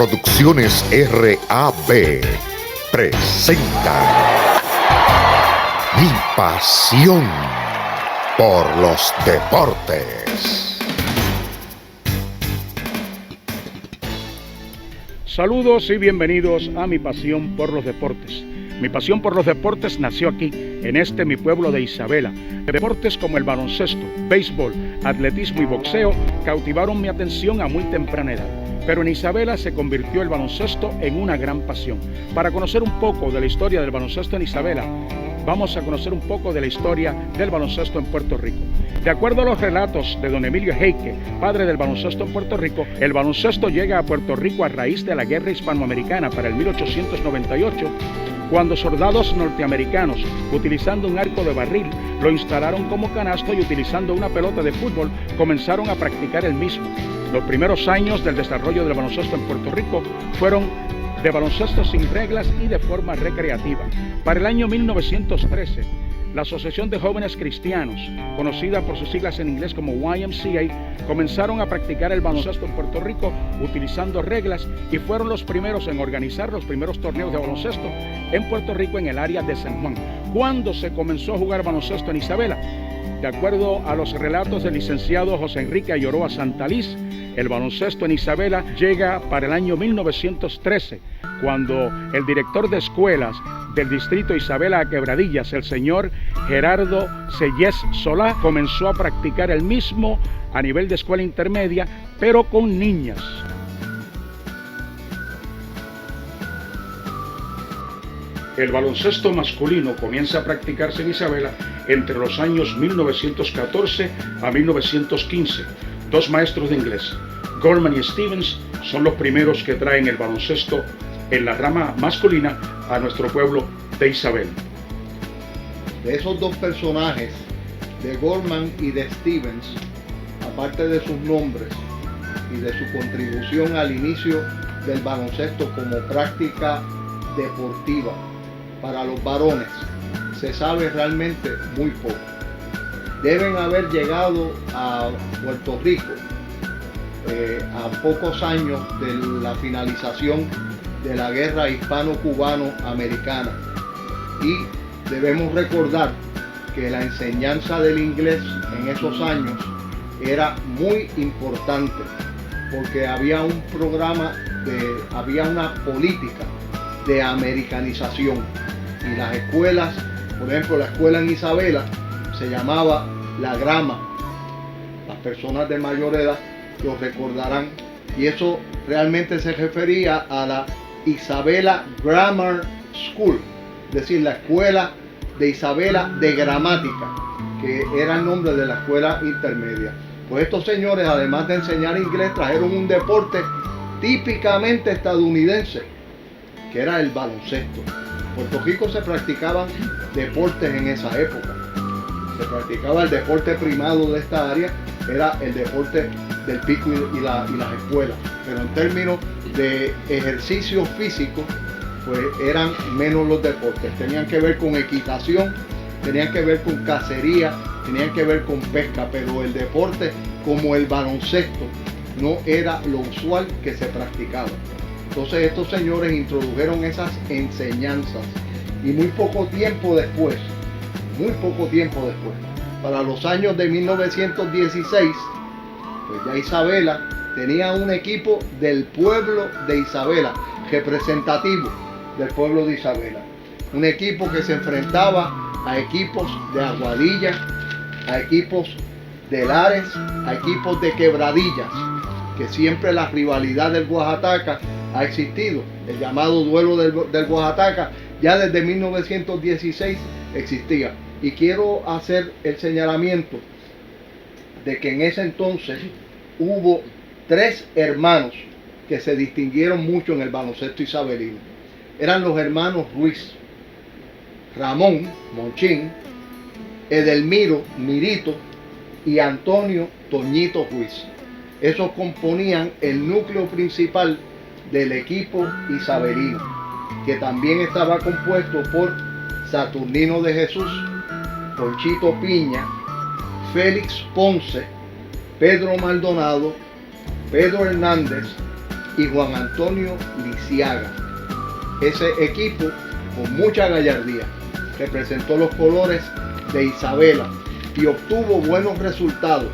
Producciones RAB presenta Mi pasión por los deportes. Saludos y bienvenidos a Mi pasión por los deportes. Mi pasión por los deportes nació aquí, en mi pueblo de Isabela. Deportes como el baloncesto, béisbol, atletismo y boxeo cautivaron mi atención a muy temprana edad. Pero en Isabela se convirtió el baloncesto en una gran pasión. Para conocer un poco de la historia del baloncesto en Isabela, vamos a conocer un poco de la historia del baloncesto en Puerto Rico. De acuerdo a los relatos de don Emilio Heike, padre del baloncesto en Puerto Rico, el baloncesto llega a Puerto Rico a raíz de la Guerra Hispanoamericana para el 1898, cuando soldados norteamericanos, utilizando un arco de barril, lo instalaron como canasto y utilizando una pelota de fútbol, comenzaron a practicar el mismo. Los primeros años del desarrollo del baloncesto en Puerto Rico fueron de baloncesto sin reglas y de forma recreativa. Para el año 1913, la Asociación de Jóvenes Cristianos, conocida por sus siglas en inglés como YMCA, comenzaron a practicar el baloncesto en Puerto Rico utilizando reglas y fueron los primeros en organizar los primeros torneos de baloncesto en Puerto Rico en el área de San Juan. ¿Cuándo se comenzó a jugar baloncesto en Isabela? De acuerdo a los relatos del licenciado José Enrique Ayoroa Santaliz, el baloncesto en Isabela llega para el año 1913, cuando el director de escuelas del distrito Isabela a Quebradillas, el señor Gerardo Sellés Solá, comenzó a practicar el mismo a nivel de escuela intermedia, pero con niñas. El baloncesto masculino comienza a practicarse en Isabela entre los años 1914 a 1915. Dos maestros de inglés, Gorman y Stevens, son los primeros que traen el baloncesto en la rama masculina a nuestro pueblo de Isabela. De esos dos personajes, de Gorman y de Stevens, aparte de sus nombres y de su contribución al inicio del baloncesto como práctica deportiva para los varones, se sabe realmente muy poco. Deben haber llegado a Puerto Rico a pocos años de la finalización de la guerra hispano-cubano-americana, y debemos recordar que la enseñanza del inglés en esos años era muy importante porque había un programa, había una política de americanización, y las escuelas, por ejemplo la escuela en Isabela se llamaba La Grama. Las personas de mayor edad lo recordarán, y eso realmente se refería a la Isabela Grammar School, es decir, la escuela de Isabela de gramática, que era el nombre de la escuela intermedia. Pues estos señores, además de enseñar inglés, trajeron un deporte típicamente estadounidense, que era el baloncesto. En Puerto Rico se practicaban deportes en esa época. Se practicaba el deporte primado de esta área, era el deporte del pico y las escuelas, pero en términos de ejercicio físico, pues eran menos los deportes. Tenían que ver con equitación, tenían que ver con cacería, tenían que ver con pesca, pero el deporte como el baloncesto no era lo usual que se practicaba. Entonces estos señores introdujeron esas enseñanzas, y muy poco tiempo después, para los años de 1916, pues ya Isabela tenía un equipo del pueblo de Isabela, representativo del pueblo de Isabela. Un equipo que se enfrentaba a equipos de Aguadilla, a equipos de Lares, a equipos de Quebradillas, que siempre la rivalidad del Oaxaca ha existido. El llamado duelo del Oaxaca ya desde 1916 existía. Y quiero hacer el señalamiento de que en ese entonces hubo tres hermanos que se distinguieron mucho en el baloncesto isabelino. Eran los hermanos Ruiz, Ramón Monchín, Edelmiro Mirito y Antonio Toñito Ruiz. Esos componían el núcleo principal del equipo isabelino, que también estaba compuesto por Saturnino de Jesús, Conchito Piña, Félix Ponce, Pedro Maldonado, Pedro Hernández, y Juan Antonio Lisiaga. Ese equipo, con mucha gallardía, representó los colores de Isabela y obtuvo buenos resultados,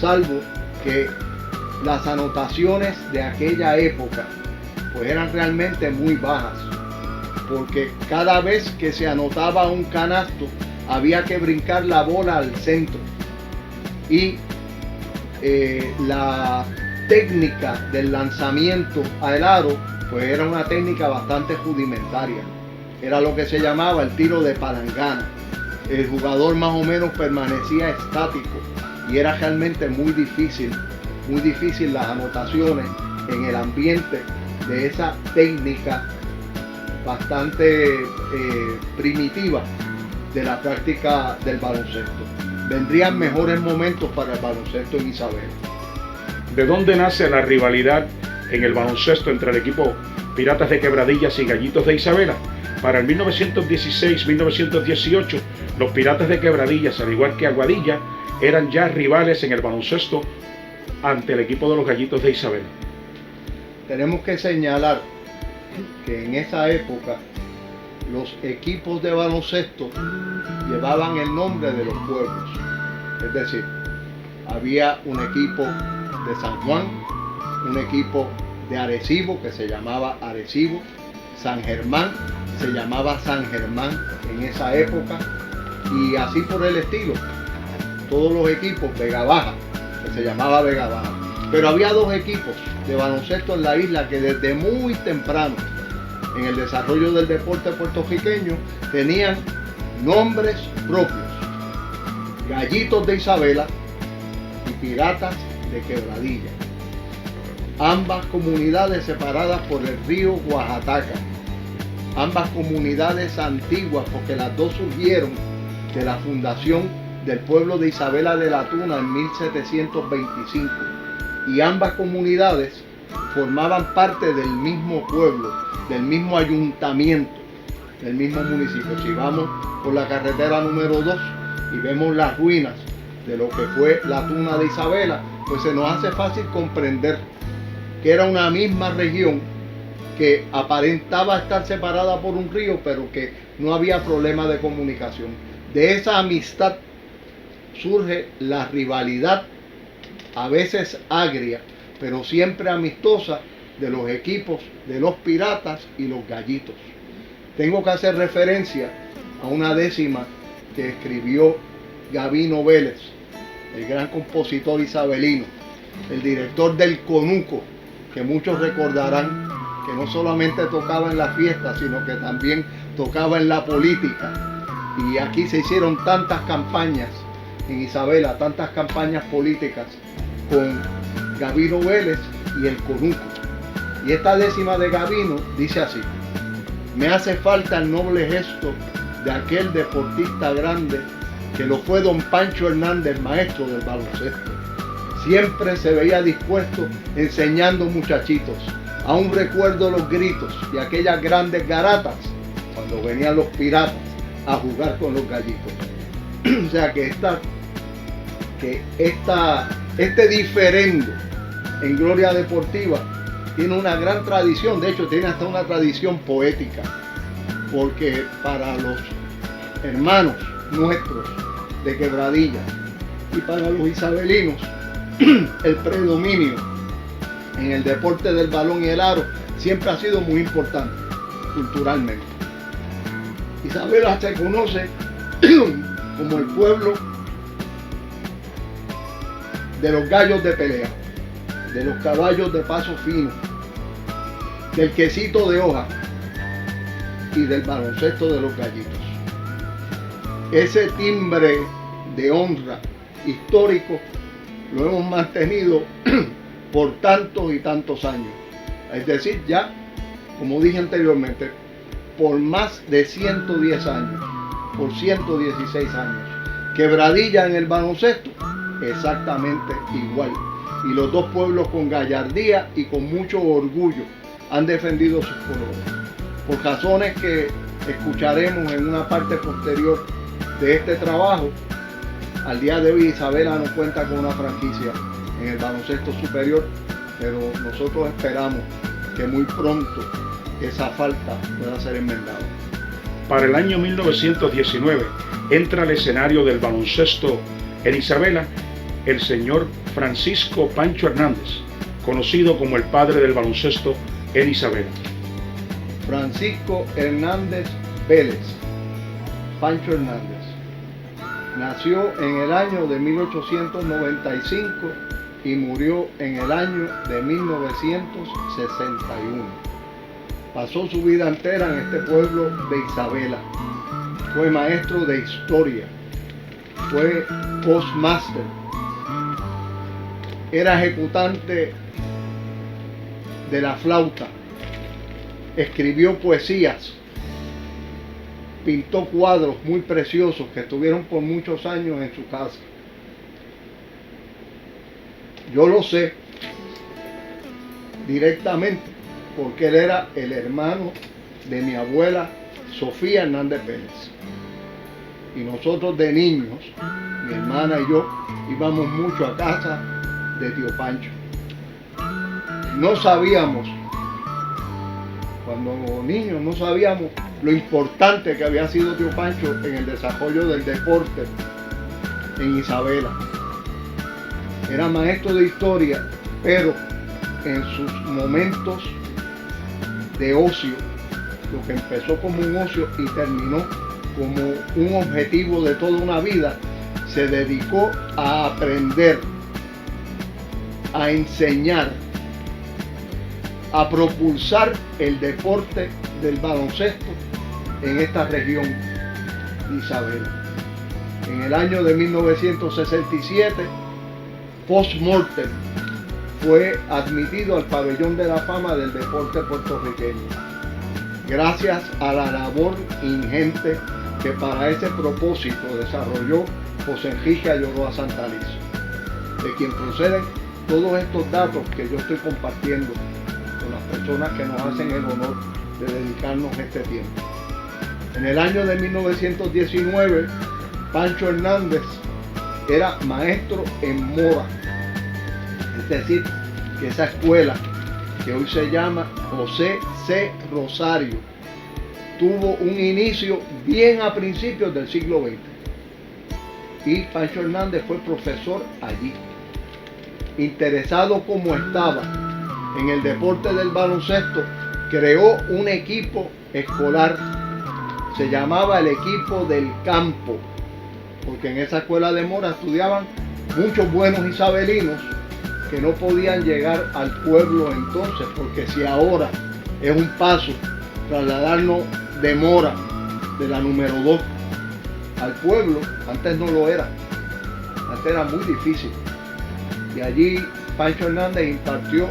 salvo que las anotaciones de aquella época pues eran realmente muy bajas, porque cada vez que se anotaba un canasto había que brincar la bola al centro y la técnica del lanzamiento al aro pues era una técnica bastante rudimentaria. Era lo que se llamaba el tiro de palangana. El jugador más o menos permanecía estático y era realmente muy difícil las anotaciones en el ambiente de esa técnica bastante primitiva de la práctica del baloncesto. Vendrían mejores momentos para el baloncesto en Isabela. ¿De dónde nace la rivalidad en el baloncesto entre el equipo Piratas de Quebradillas y Gallitos de Isabela? Para el 1916-1918, los Piratas de Quebradillas, al igual que Aguadilla, eran ya rivales en el baloncesto ante el equipo de los Gallitos de Isabela. Tenemos que señalar que en esa época los equipos de baloncesto llevaban el nombre de los pueblos. Es decir, había un equipo de San Juan, un equipo de Arecibo que se llamaba Arecibo, San Germán se llamaba San Germán en esa época, y así por el estilo. Todos los equipos, Vega Baja, que se llamaba Vega Baja. Pero había dos equipos de baloncesto en la isla que desde muy temprano en el desarrollo del deporte puertorriqueño tenían nombres propios: Gallitos de Isabela y Piratas de Quebradilla. Ambas comunidades separadas por el río Oaxaca. Ambas comunidades antiguas, porque las dos surgieron de la fundación del pueblo de Isabela de la Tuna en 1725. Y ambas comunidades formaban parte del mismo pueblo, del mismo ayuntamiento, del mismo municipio. Si vamos por la carretera número 2 y vemos las ruinas de lo que fue la Tuna de Isabela, pues se nos hace fácil comprender que era una misma región que aparentaba estar separada por un río, pero que no había problema de comunicación. De esa amistad surge la rivalidad, a veces agria, pero siempre amistosa, de los equipos de los Piratas y los Gallitos. Tengo que hacer referencia a una décima que escribió Gabino Vélez, el gran compositor isabelino, el director del Conuco, que muchos recordarán que no solamente tocaba en la fiesta, sino que también tocaba en la política. Y aquí se hicieron tantas campañas en Isabela, tantas campañas políticas con Gabino Vélez y el Conuco. Y esta décima de Gabino dice así: me hace falta el noble gesto de aquel deportista grande que lo fue don Pancho Hernández, maestro del baloncesto. Siempre se veía dispuesto enseñando muchachitos. Aún recuerdo los gritos y aquellas grandes garatas cuando venían los Piratas a jugar con los Gallitos. O sea que este diferendo en gloria deportiva tiene una gran tradición. De hecho, tiene hasta una tradición poética, porque para los hermanos nuestros de Quebradilla y para los isabelinos, el predominio en el deporte del balón y el aro siempre ha sido muy importante culturalmente. Isabela se conoce como el pueblo de los gallos de pelea, de los caballos de paso fino, del quesito de hoja y del baloncesto de los Gallitos. Ese timbre de honra histórico lo hemos mantenido por tantos y tantos años. Es decir, ya, como dije anteriormente, por más de 110 años, por 116 años. Quebradilla en el baloncesto, exactamente igual. Y los dos pueblos con gallardía y con mucho orgullo han defendido sus colores. Por razones que escucharemos en una parte posterior de este trabajo, al día de hoy Isabela no cuenta con una franquicia en el baloncesto superior, pero nosotros esperamos que muy pronto esa falta pueda ser enmendada. Para el año 1919 entra al escenario del baloncesto en Isabela el señor Francisco Pancho Hernández, conocido como el padre del baloncesto en Isabela. Francisco Hernández Vélez, Pancho Hernández, nació en el año de 1895 y murió en el año de 1961. Pasó su vida entera en este pueblo de Isabela. Fue maestro de historia, fue postmaster, era ejecutante de la flauta, escribió poesías, pintó cuadros muy preciosos que estuvieron por muchos años en su casa. Yo lo sé directamente porque él era el hermano de mi abuela Sofía Hernández Vélez. Y nosotros de niños, mi hermana y yo, íbamos mucho a casa de tío Pancho. No sabíamos, cuando niños, no sabíamos lo importante que había sido tío Pancho en el desarrollo del deporte en Isabela. Era maestro de historia, pero en sus momentos de ocio, lo que empezó como un ocio y terminó como un objetivo de toda una vida, se dedicó a aprender, a enseñar, a propulsar el deporte del baloncesto en esta región de Isabela. En el año de 1967, post-mortem, fue admitido al pabellón de la fama del deporte puertorriqueño, gracias a la labor ingente que para ese propósito desarrolló José Enrique Ayoroa Santaliz, de quien proceden todos estos datos que yo estoy compartiendo con las personas que nos hacen el honor de dedicarnos este tiempo. En el año de 1919, Pancho Hernández era maestro en Mora, es decir, que esa escuela que hoy se llama José C. Rosario tuvo un inicio bien a principios del siglo XX y Pancho Hernández fue profesor allí. Interesado como estaba en el deporte del baloncesto, creó un equipo escolar, se llamaba el equipo del campo, porque en esa escuela de Mora estudiaban muchos buenos isabelinos que no podían llegar al pueblo entonces, porque si ahora es un paso trasladarnos de Mora, de la número 2, al pueblo, antes no lo era, antes era muy difícil. Y allí Pancho Hernández impartió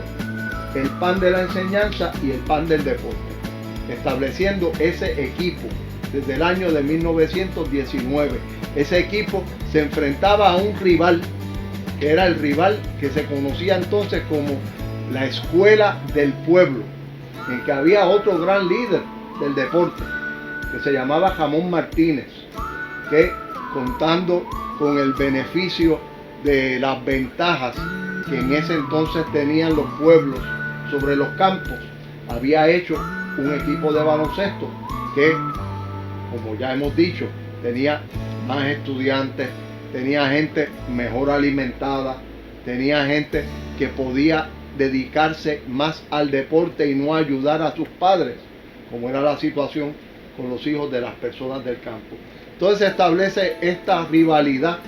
el pan de la enseñanza y el pan del deporte, estableciendo ese equipo desde el año de 1919. Ese equipo se enfrentaba a un rival, que era el rival que se conocía entonces como la Escuela del Pueblo, en que había otro gran líder del deporte, que se llamaba Jamón Martínez, que contando con el beneficio de las ventajas que en ese entonces tenían los pueblos sobre los campos, había hecho un equipo de baloncesto que, como ya hemos dicho, tenía más estudiantes, tenía gente mejor alimentada, tenía gente que podía dedicarse más al deporte y no ayudar a sus padres, como era la situación con los hijos de las personas del campo. Entonces se establece esta rivalidad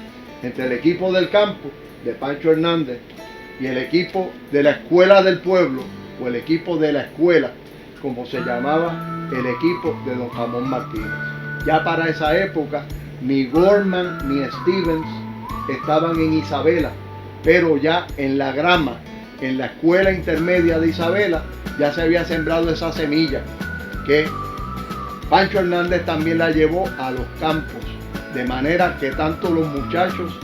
entre el equipo del campo de Pancho Hernández y el equipo de la Escuela del Pueblo, o el equipo de la escuela, como se llamaba el equipo de don Jamón Martínez. Ya para esa época ni Gorman ni Stevens estaban en Isabela, pero ya en la grama, en la escuela intermedia de Isabela, ya se había sembrado esa semilla que Pancho Hernández también la llevó a los campos, de manera que tanto los muchachos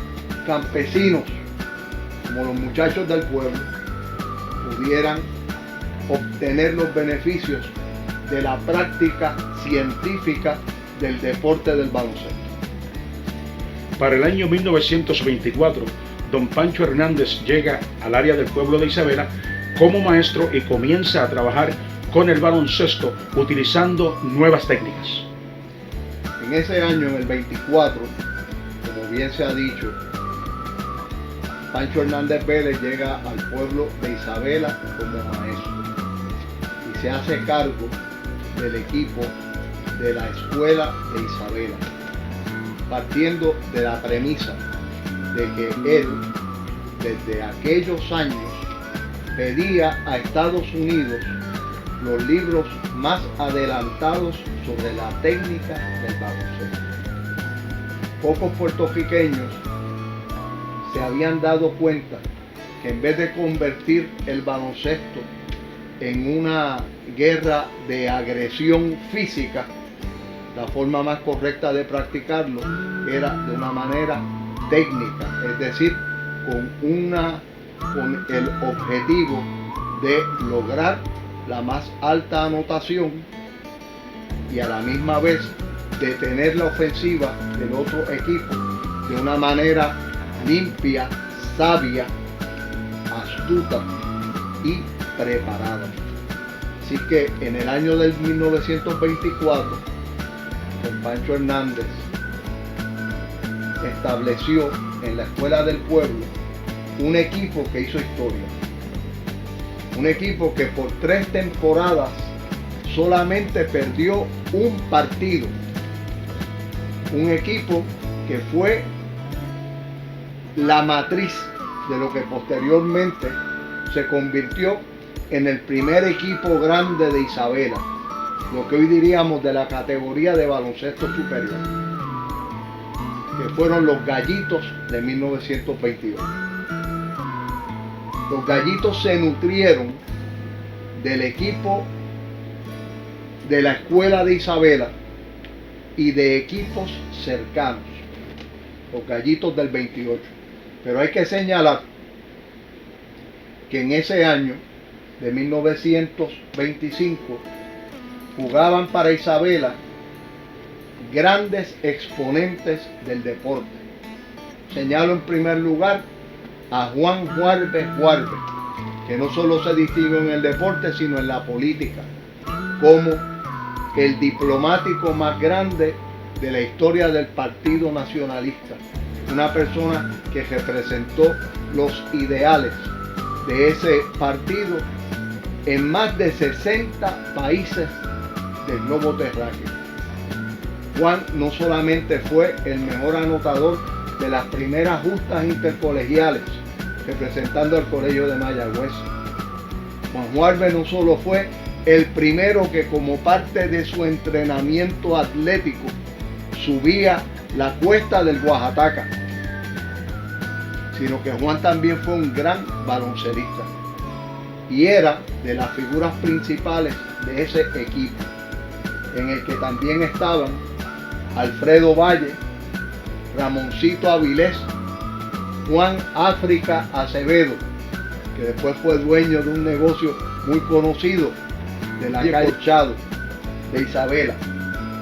campesinos como los muchachos del pueblo pudieran obtener los beneficios de la práctica científica del deporte del baloncesto. Para el año 1924, don Pancho Hernández llega al área del pueblo de Isabela como maestro y comienza a trabajar con el baloncesto utilizando nuevas técnicas. En ese año, en el 24, como bien se ha dicho, Pancho Hernández Vélez llega al pueblo de Isabela como maestro y se hace cargo del equipo de la escuela de Isabela, partiendo de la premisa de que él, desde aquellos años, pedía a Estados Unidos los libros más adelantados sobre la técnica del baloncesto. Pocos puertorriqueños se habían dado cuenta que en vez de convertir el baloncesto en una guerra de agresión física, la forma más correcta de practicarlo era de una manera técnica, es decir, con el objetivo de lograr la más alta anotación y a la misma vez detener la ofensiva del otro equipo de una manera limpia, sabia, astuta y preparada. Así que en el año del 1924, don Pancho Hernández estableció en la Escuela del Pueblo un equipo que hizo historia. Un equipo que por 3 temporadas solamente perdió un partido. Un equipo que fue la matriz de lo que posteriormente se convirtió en el primer equipo grande de Isabela, lo que hoy diríamos de la categoría de baloncesto superior, que fueron los Gallitos de 1922. Los Gallitos se nutrieron del equipo de la escuela de Isabela y de equipos cercanos, los Gallitos del 28. Pero hay que señalar que en ese año de 1925 jugaban para Isabela grandes exponentes del deporte. Señalo en primer lugar a Juan Juarbe Juarbe, que no solo se distinguió en el deporte, sino en la política, como el diplomático más grande de la historia del Partido Nacionalista, una persona que representó los ideales de ese partido en más de 60 países del globo terráqueo. Juan no solamente fue el mejor anotador de las primeras justas intercolegiales representando al Colegio de Mayagüez. Juan Juarbe no solo fue el primero que como parte de su entrenamiento atlético subía la cuesta del Oaxaca, sino que Juan también fue un gran baloncelista y era de las figuras principales de ese equipo, en el que también estaban Alfredo Valle, Ramoncito Avilés, Juan África Acevedo, que después fue dueño de un negocio muy conocido de la calle Chado de Isabela,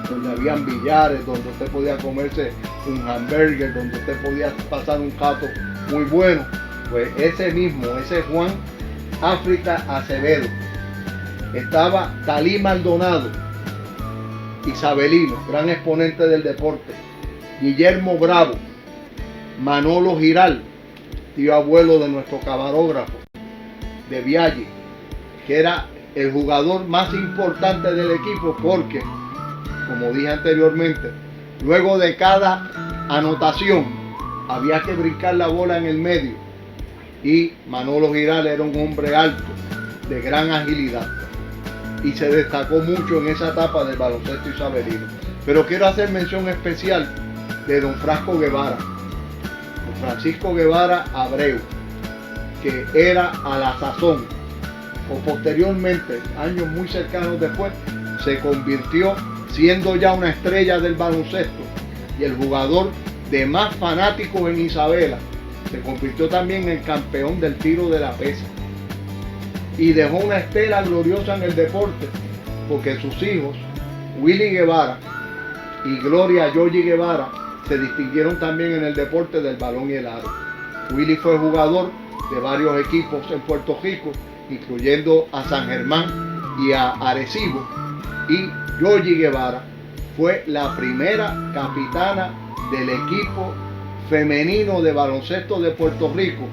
donde habían billares, donde usted podía comerse un hamburger, donde usted podía pasar un rato muy bueno. Pues ese Juan África Acevedo. Estaba Talí Maldonado, isabelino, gran exponente del deporte. Guillermo Bravo, Manolo Giral, tío abuelo de nuestro camarógrafo de Vialle, que era el jugador más importante del equipo porque, como dije anteriormente, luego de cada anotación había que brincar la bola en el medio y Manolo Giral era un hombre alto, de gran agilidad y se destacó mucho en esa etapa del baloncesto isabelino. Pero quiero hacer mención especial de don Francisco Guevara, don Francisco Guevara Abreu, que era a la sazón o posteriormente, años muy cercanos después, se convirtió siendo ya una estrella del baloncesto y el jugador de más fanáticos en Isabela. Se convirtió también en el campeón del tiro de la pesa y dejó una estela gloriosa en el deporte porque sus hijos Willy Guevara y Gloria Yoyi Guevara se distinguieron también en el deporte del balón y el aro. Willy fue jugador de varios equipos en Puerto Rico incluyendo a San Germán y a Arecibo, y Georgie Guevara fue la primera capitana del equipo femenino de baloncesto de Puerto Rico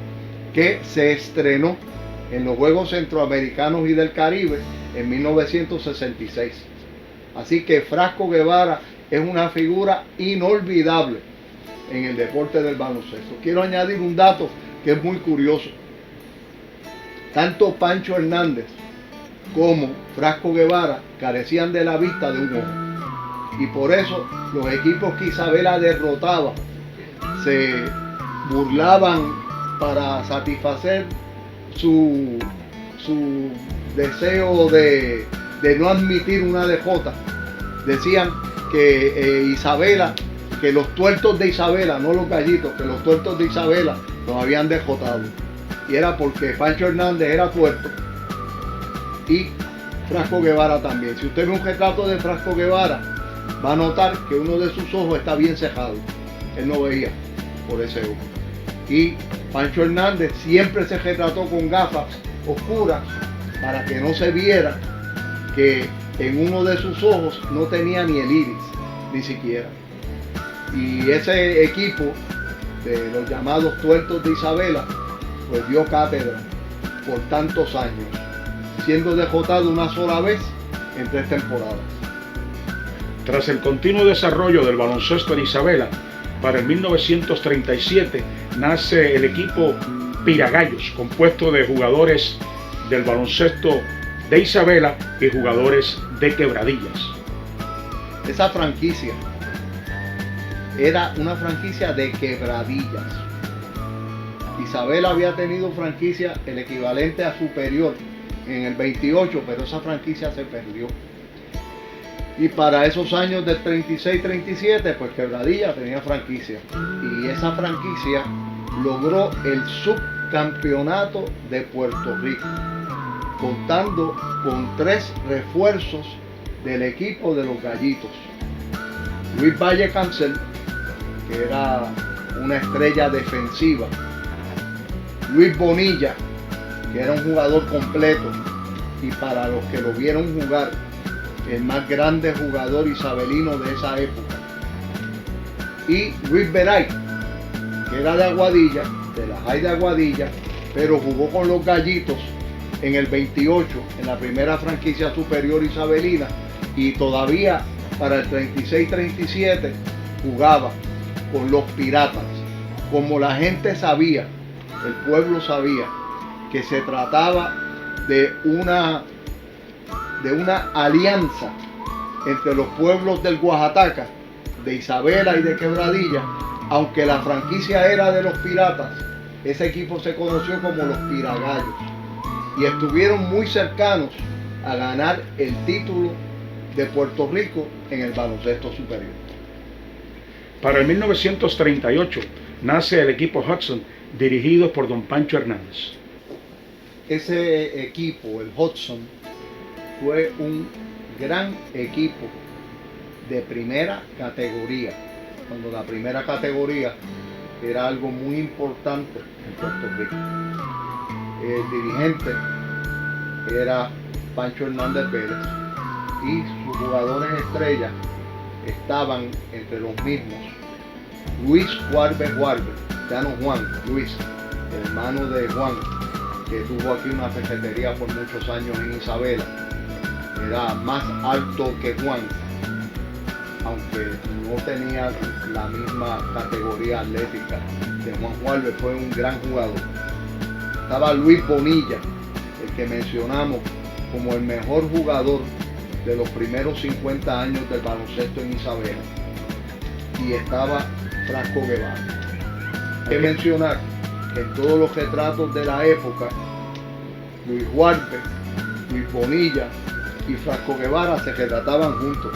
que se estrenó en los Juegos Centroamericanos y del Caribe en 1966. Así que Frasco Guevara es una figura inolvidable en el deporte del baloncesto. Quiero añadir un dato que es muy curioso. Tanto Pancho Hernández como Frasco Guevara carecían de la vista de un ojo. Y por eso los equipos que Isabela derrotaba se burlaban para satisfacer su deseo de no admitir una derrota. Decían que Isabela, que los tuertos de Isabela, no los gallitos, que los tuertos de Isabela los habían derrotado. Y era porque Pancho Hernández era tuerto y Frasco Guevara también. Si usted ve un retrato de Frasco Guevara, va a notar que uno de sus ojos está bien cejado. Él no veía por ese ojo. Y Pancho Hernández siempre se retrató con gafas oscuras para que no se viera que en uno de sus ojos no tenía ni el iris, ni siquiera. Y ese equipo de los llamados tuertos de Isabela pues dio cátedra por tantos años, siendo derrotado una sola vez en 3 temporadas. Tras el continuo desarrollo del baloncesto en Isabela, para el 1937 nace el equipo Piragallos, compuesto de jugadores del baloncesto de Isabela y jugadores de Quebradillas. Esa franquicia era una franquicia de Quebradillas. Isabela había tenido franquicia el equivalente a Superior en el 28, pero esa franquicia se perdió. Y para esos años del 36-37, pues Quebradilla tenía franquicia. Y esa franquicia logró el subcampeonato de Puerto Rico, contando con 3 refuerzos del equipo de los Gallitos. Luis Valle Cancel, que era una estrella defensiva. Luis Bonilla, que era un jugador completo, y para los que lo vieron jugar, el más grande jugador isabelino de esa época. Y Luis Veray, que era de Aguadilla, de la High de Aguadilla, pero jugó con los Gallitos en el 28, en la primera franquicia superior isabelina, y todavía para el 36-37 jugaba con los Piratas. Como la gente sabía, el pueblo sabía que se trataba de una alianza entre los pueblos del Oaxaca, de Isabela y de Quebradilla, aunque la franquicia era de los Piratas, ese equipo se conoció como los Piragallos y estuvieron muy cercanos a ganar el título de Puerto Rico en el baloncesto superior. Para el 1938 nace el equipo Hudson, dirigido por don Pancho Hernández. Ese equipo, el Hudson, fue un gran equipo de primera categoría, cuando la primera categoría era algo muy importante en Puerto Rico. El dirigente era Pancho Hernández Vélez y sus jugadores estrellas estaban entre los mismos Luis Juarbe, ya no Juan, Luis, hermano de Juan, que tuvo aquí una cafetería por muchos años en Isabela. Era más alto que Juan, aunque no tenía la misma categoría atlética de Juan Juárez. Fue un gran jugador. Estaba Luis Bonilla, el que mencionamos como el mejor jugador de los primeros 50 años del baloncesto en Isabela. Y estaba Frasco Guevara. Hay que mencionar que en todos los retratos de la época, Luis Juárez, Luis Bonilla y Frasco Guevara se retrataban juntos,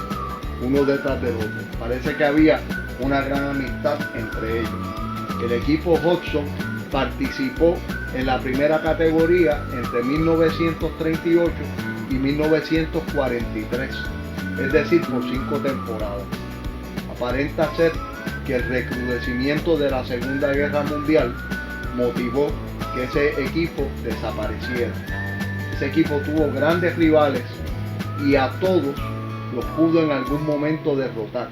uno detrás del otro. Parece que había una gran amistad entre ellos. El equipo Hudson participó en la primera categoría entre 1938 y 1943, es decir, por 5 temporadas. Aparenta ser que el recrudecimiento de la Segunda Guerra Mundial motivó que ese equipo desapareciera. Ese equipo tuvo grandes rivales y a todos los pudo en algún momento derrotar.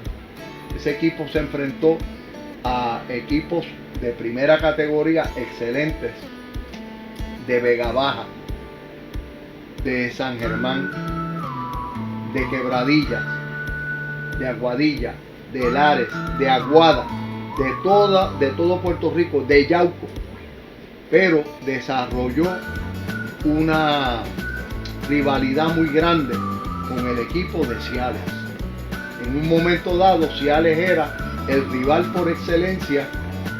Ese equipo se enfrentó a equipos de primera categoría excelentes, de Vega Baja, de San Germán, de Quebradillas, de Aguadilla, de Lares, de Aguada, de todo Puerto Rico, de Yauco, pero desarrolló una rivalidad muy grande con el equipo de Ciales. En un momento dado, Ciales era el rival por excelencia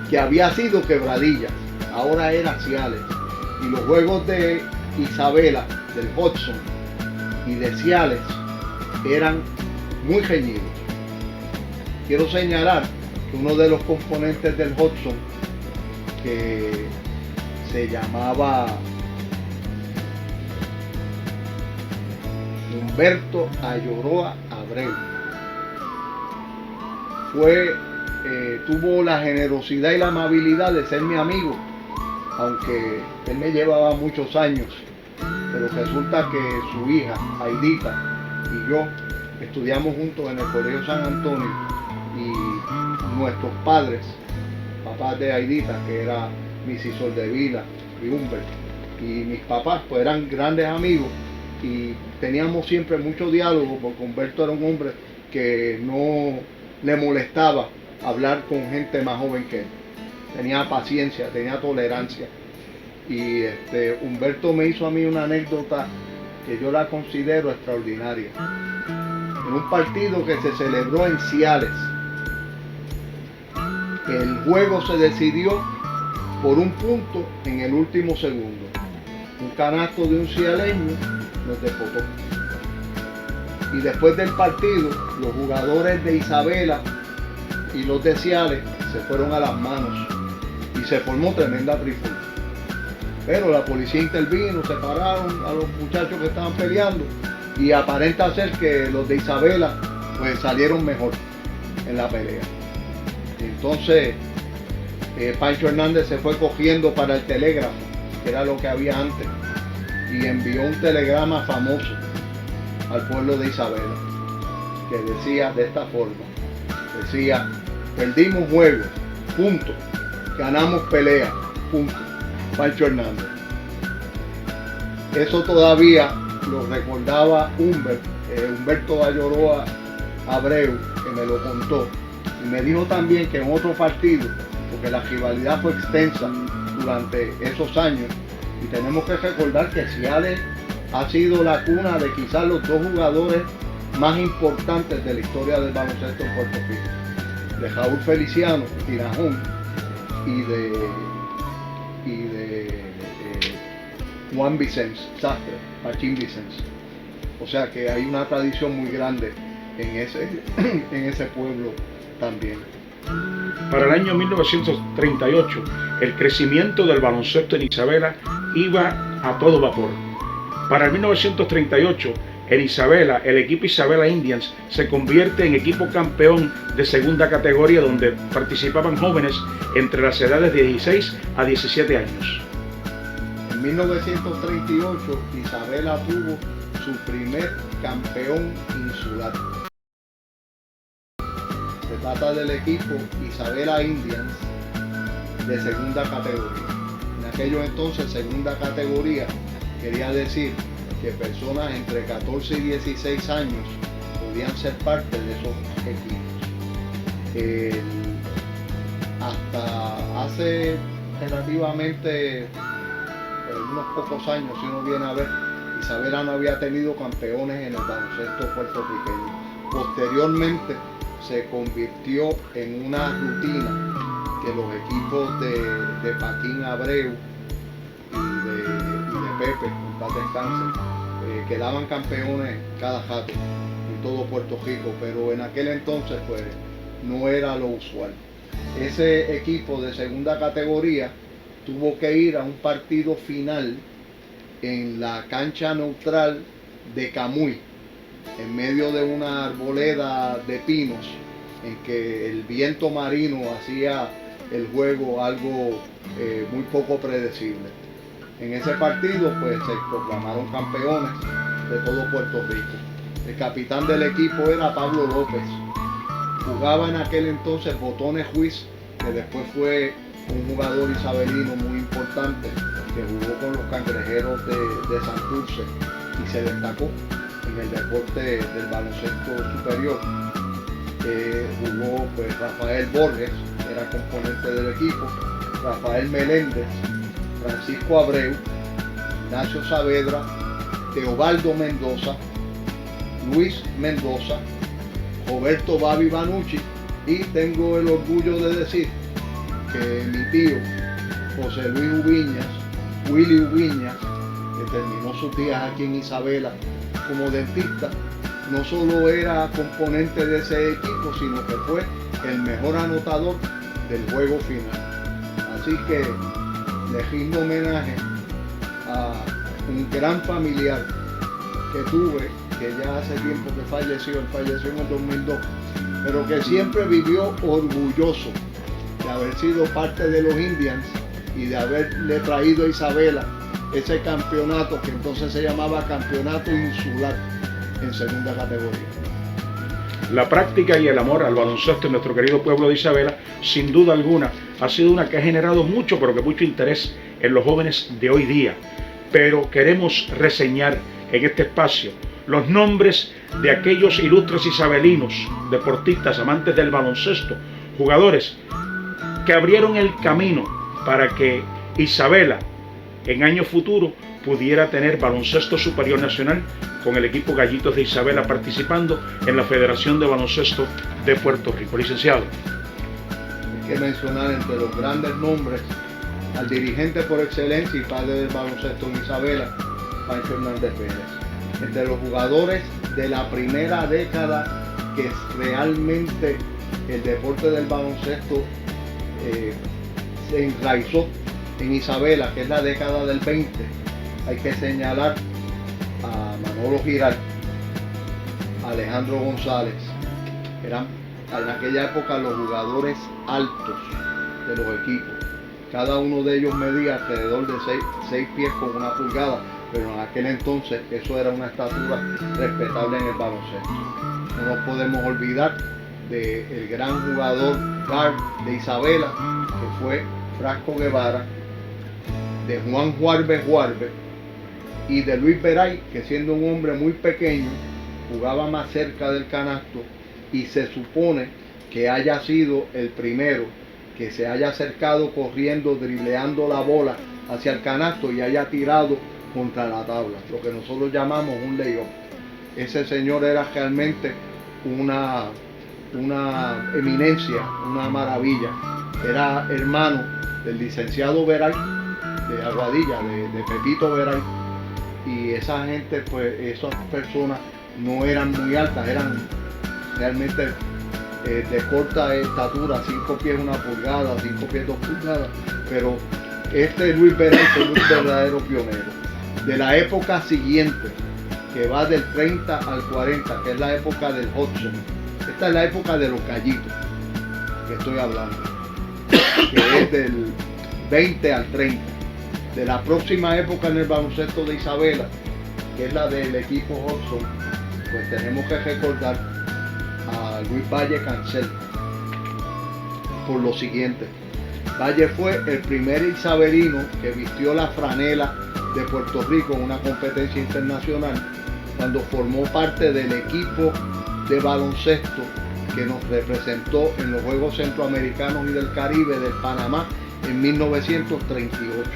que había sido Quebradillas, ahora era Ciales. Y los juegos de Isabela, del Hudson y de Ciales eran muy reñidos. Quiero señalar que uno de los componentes del Hudson, que se llamaba Humberto Ayoroa Abreu, tuvo la generosidad y la amabilidad de ser mi amigo, aunque él me llevaba muchos años, pero resulta que su hija, Aidita, y yo estudiamos juntos en el Colegio San Antonio, y nuestros padres, papás de Aidita, que era Mrs. Soldevila y Humbert, y mis papás, pues eran grandes amigos, y teníamos siempre mucho diálogo, porque Humberto era un hombre que no le molestaba hablar con gente más joven que él. Tenía paciencia, tenía tolerancia. Y Humberto me hizo a mí una anécdota que yo la considero extraordinaria. En un partido que se celebró en Ciales, el juego se decidió por un punto en el último segundo. Un canasto de un cialeño nos despotó. Y después del partido, los jugadores de Isabela y los de Ciales se fueron a las manos y se formó tremenda trifulca. Pero la policía intervino, separaron a los muchachos que estaban peleando y aparenta ser que los de Isabela pues salieron mejor en la pelea. Entonces Pancho Hernández se fue cogiendo para el telégrafo, que era lo que había antes, y envió un telegrama famoso al pueblo de Isabela, que decía de esta forma, decía: perdimos juego, punto, ganamos pelea, punto, Pancho Hernández. Eso todavía lo recordaba Humberto Ayoroa Abreu, que me lo contó, y me dijo también que en otro partido, porque la rivalidad fue extensa durante esos años, y tenemos que recordar que Ciales ha sido la cuna de quizás los dos jugadores más importantes de la historia del baloncesto en Puerto Rico, de Raúl Feliciano, Tirajón, y de Juan Vicens Sastre, Machín Vicens. O sea que hay una tradición muy grande en ese pueblo también. Para el año 1938, el crecimiento del baloncesto en Isabela iba a todo vapor. Para el 1938, en Isabela, el equipo Isabela Indians se convierte en equipo campeón de segunda categoría, donde participaban jóvenes entre las edades de 16 a 17 años. En 1938, Isabela tuvo su primer campeón insular. Se trata del equipo Isabela Indians de segunda categoría. En aquellos entonces, segunda categoría quería decir que personas entre 14 y 16 años podían ser parte de esos equipos. Hasta hace relativamente unos pocos años, si uno viene a ver, Isabela no había tenido campeones en el baloncesto puertorriqueño. Posteriormente se convirtió en una rutina que los equipos de Paquín Abreu y de Pepe, en paz descanse, quedaban campeones cada rato en todo Puerto Rico, pero en aquel entonces pues no era lo usual. Ese equipo de segunda categoría tuvo que ir a un partido final en la cancha neutral de Camuy, en medio de una arboleda de pinos, en que el viento marino hacía el juego algo muy poco predecible. En ese partido pues se proclamaron campeones de todo Puerto Rico. El capitán del equipo era Pablo López. Jugaba en aquel entonces Botones Juiz, que después fue un jugador isabelino muy importante, que jugó con los Cangrejeros de Santurce y se destacó en el deporte del baloncesto superior. Jugó pues Rafael Borges, era componente del equipo, Rafael Meléndez, Francisco Abreu, Ignacio Saavedra, Teobaldo Mendoza, Luis Mendoza, Roberto Babi Banucci, y tengo el orgullo de decir que mi tío José Luis Ubiñas, Willy Ubiñas, que terminó sus días aquí en Isabela como dentista, no solo era componente de ese equipo, sino que fue el mejor anotador del juego final. Así que le rindo homenaje a un gran familiar que tuve, que ya hace tiempo que falleció, él falleció en el 2002, pero que siempre vivió orgulloso de haber sido parte de los Indians y de haberle traído a Isabela ese campeonato que entonces se llamaba Campeonato Insular en segunda categoría. La práctica y el amor al baloncesto en nuestro querido pueblo de Isabela, sin duda alguna, ha sido una que ha generado mucho, pero que mucho interés en los jóvenes de hoy día. Pero queremos reseñar en este espacio los nombres de aquellos ilustres isabelinos, deportistas, amantes del baloncesto, jugadores que abrieron el camino para que Isabela en años futuros pudiera tener baloncesto superior nacional con el equipo Gallitos de Isabela participando en la Federación de Baloncesto de Puerto Rico. Licenciado. Hay que mencionar entre los grandes nombres al dirigente por excelencia y padre del baloncesto en Isabela, Pancho Hernández Pérez. Entre los jugadores de la primera década que realmente el deporte del baloncesto se enraizó en Isabela, que es la década del 20, hay que señalar a Manolo Giral, a Alejandro González. Eran en aquella época los jugadores altos de los equipos. Cada uno de ellos medía alrededor de 6 pies con 1 pulgada, pero en aquel entonces eso era una estatura respetable en el baloncesto. No nos podemos olvidar del gran jugador guard de Isabela, que fue Frasco Guevara, de Juan Juarbe y de Luis Veray, que siendo un hombre muy pequeño jugaba más cerca del canasto, y se supone que haya sido el primero que se haya acercado corriendo, dribleando la bola hacia el canasto y haya tirado contra la tabla, lo que nosotros llamamos un layup. Ese señor era realmente una eminencia, una maravilla. Era hermano del licenciado Veray de Aguadilla, de Pepito Veray, y esa gente, pues esas personas no eran muy altas, eran realmente de corta estatura, 5 pies 1 pulgada, 5 pies 2 pulgadas, pero este Luis Veray fue un verdadero pionero. De la época siguiente, que va del 30 al 40, que es la época del Hudson, esta es la época de los Gallitos, que estoy hablando, que es del 20 al 30. De la próxima época en el baloncesto de Isabela, que es la del equipo Hudson, pues tenemos que recordar a Luis Valle Cancel por lo siguiente. Valle fue el primer isabelino que vistió la franela de Puerto Rico en una competencia internacional, cuando formó parte del equipo de baloncesto que nos representó en los Juegos Centroamericanos y del Caribe del Panamá en 1938.